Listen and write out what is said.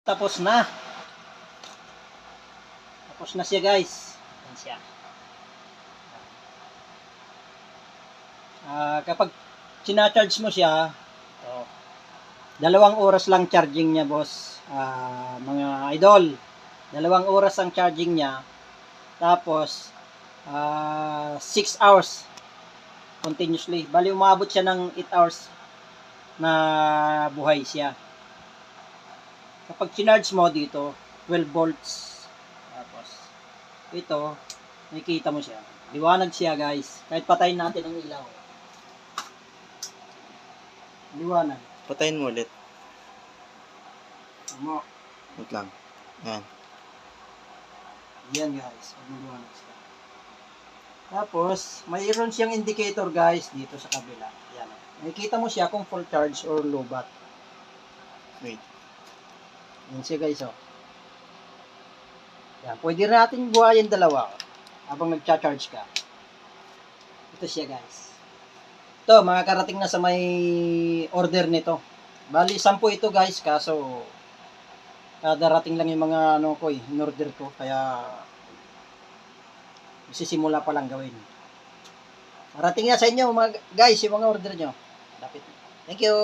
Tapos na. Tapos na siya, guys. Yan siya. Kapag sinacharge mo siya, ito, 2 oras lang charging niya, boss. Mga idol, 2 oras ang charging niya. Tapos 6 hours continuously. Bali umabot siya ng 8 hours na buhay siya. Kapag sinarge mo dito, 12 volts. Tapos ito, nakikita mo siya. Liwanag siya, guys. Kahit patayin natin ang ilaw. Liwanag. Patayin mo ulit. Mo. Wait lang. Yan. Yan, guys. Liwanag siya. Tapos, mayroon siyang indicator, guys, dito sa kabila. Yan. Nakikita mo siya kung full charge or low bat. Wait. Yan siya, guys, oh. Yan. Pwede rin natin buhayin dalawa, oh, habang nagcha-charge ka. Ito siya, guys. Ito, makakarating na sa may order nito. Bali, 10 ito, guys, kaso darating lang yung mga ano ko, in-order ko, kaya isisimula pa lang gawin. Marating na sa inyo, mga guys, yung mga order nyo. Dapat. Thank you.